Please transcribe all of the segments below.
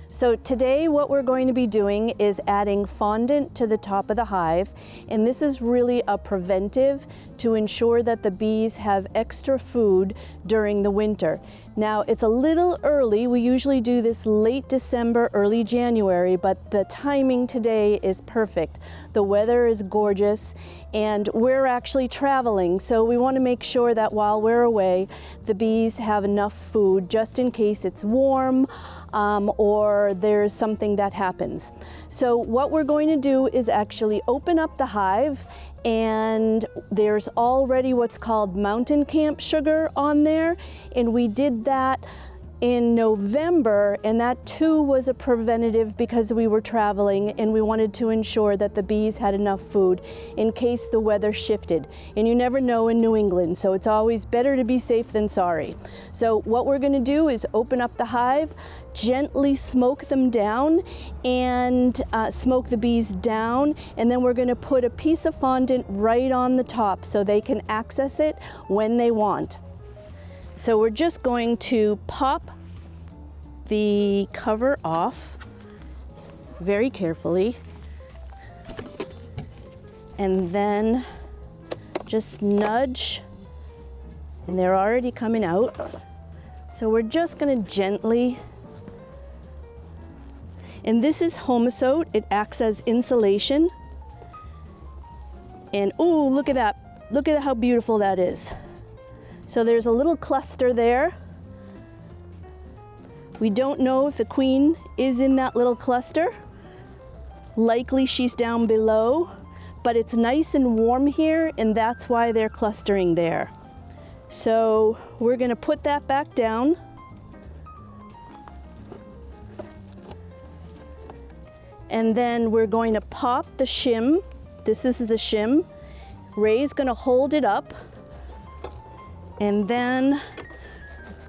So today what we're going to be doing is adding fondant to the top of the hive, and this is really a preventive to ensure that the bees have extra food during the winter. Now it's a little early, we usually do this late December, early January, but the timing today is perfect. The weather is gorgeous and we're actually traveling, so we want to make sure that while we're away the bees have enough food just in case it's warm or there's something that happens. So what we're going to do is actually open up the hive, and there's already what's called mountain camp sugar on there, and we did that in November, and that too was a preventative because we were traveling and we wanted to ensure that the bees had enough food in case the weather shifted. And you never know in New England, so it's always better to be safe than sorry. So what we're going to do is open up the hive, gently smoke them down, and smoke the bees down, and then we're going to put a piece of fondant right on the top so they can access it when they want. So we're just going to pop the cover off very carefully, and then just nudge, and they're already coming out. So we're just going to gently, and this is Homosote, it acts as insulation. And oh, look at that, look at how beautiful that is. So there's a little cluster there. We don't know if the queen is in that little cluster. Likely she's down below, but it's nice and warm here, and that's why they're clustering there. So we're going to put that back down. And then we're going to pop the shim. This is the shim. Ray's going to hold it up. And then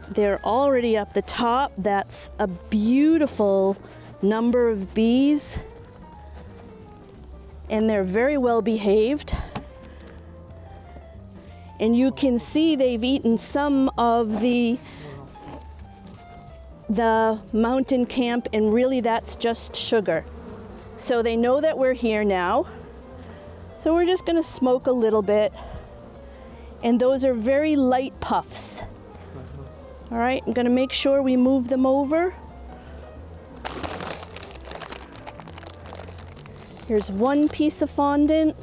they're already up the top. That's a beautiful number of bees. And they're very well behaved. And you can see they've eaten some of the mountain camp, and really that's just sugar. So they know that we're here now. So we're just gonna smoke a little bit. And those are very light puffs. All right, I'm gonna make sure we move them over. Here's one piece of fondant.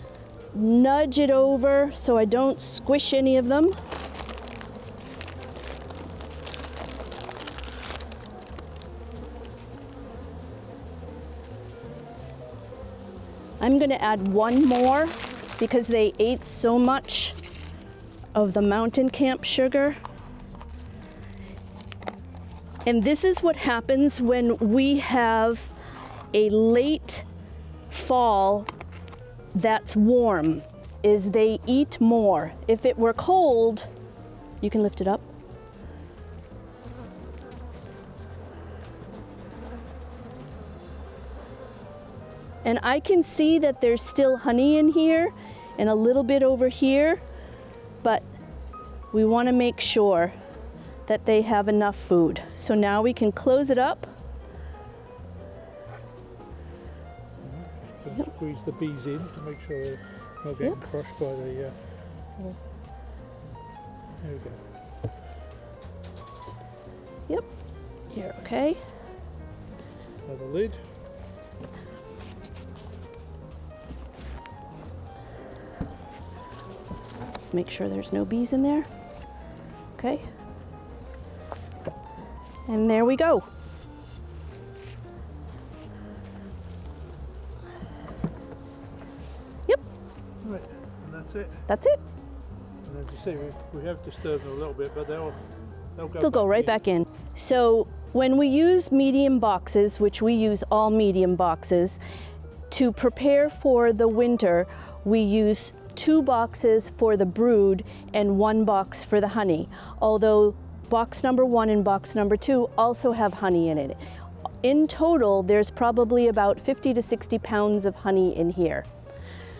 Nudge it over so I don't squish any of them. I'm gonna add one more because they ate so much of the mountain camp sugar. And this is what happens when we have a late fall that's warm, is they eat more. If it were cold, you can lift it up. And I can see that there's still honey in here and a little bit over here, but we want to make sure that they have enough food. So now we can close it up. Yep. Squeeze the bees in to make sure they're not getting crushed by the... There we go. Yep, you're okay. Another lid. Let's make sure there's no bees in there. Okay. And there we go. Yep. Right, and that's it. That's it. And as you see, we have disturbed them a little bit, but they'll go right back in. So when we use medium boxes, which we use all medium boxes, to prepare for the winter, we use 2 boxes for the brood and 1 box for the honey, although box number 1 and box number 2 also have honey in it. In total, there's probably about 50 to 60 pounds of honey in here.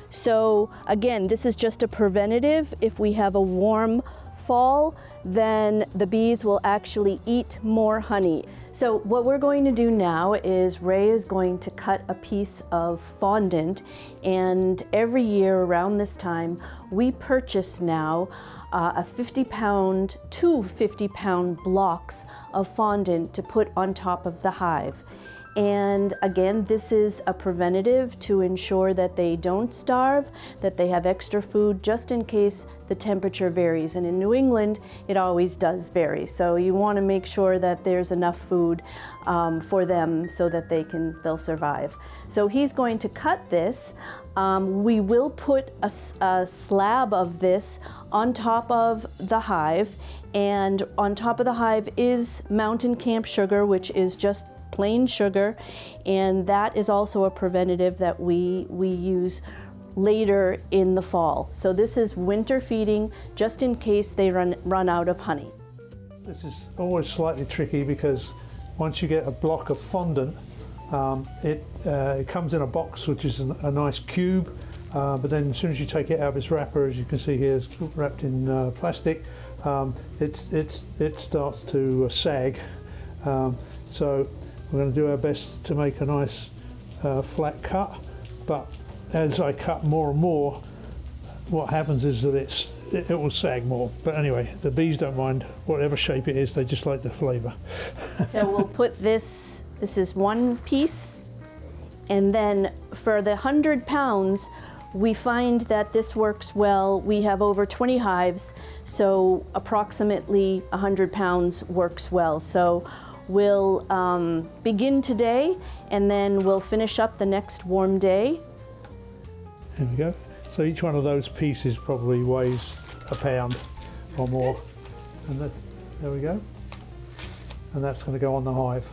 So again, this is just a preventative if we have a warm fall, then the bees will actually eat more honey. So what we're going to do now is Ray is going to cut a piece of fondant, and every year around this time we purchase now a 50-pound, 2 50-pound blocks of fondant to put on top of the hive. And again, this is a preventative to ensure that they don't starve, that they have extra food just in case the temperature varies. And in New England, it always does vary. So you want to make sure that there's enough food for them so that they'll survive. So he's going to cut this. We will put a slab of this on top of the hive, and on top of the hive is mountain camp sugar, which is just plain sugar, and that is also a preventative that we use later in the fall. So this is winter feeding just in case they run out of honey. This is always slightly tricky because once you get a block of fondant, it comes in a box which is a nice cube, but then as soon as you take it out of its wrapper, as you can see here, it's wrapped in plastic, it starts to sag. So we're going to do our best to make a nice flat cut, but as I cut more and more, what happens is that it will sag more. But anyway, the bees don't mind whatever shape it is, they just like the flavour. So we'll put this is one piece, and then for the 100 pounds, we find that this works well. We have over 20 hives, so approximately 100 pounds works well. So we'll begin today, and then we'll finish up the next warm day. There we go. So each one of those pieces probably weighs a pound or more. And there we go. And that's going to go on the hive.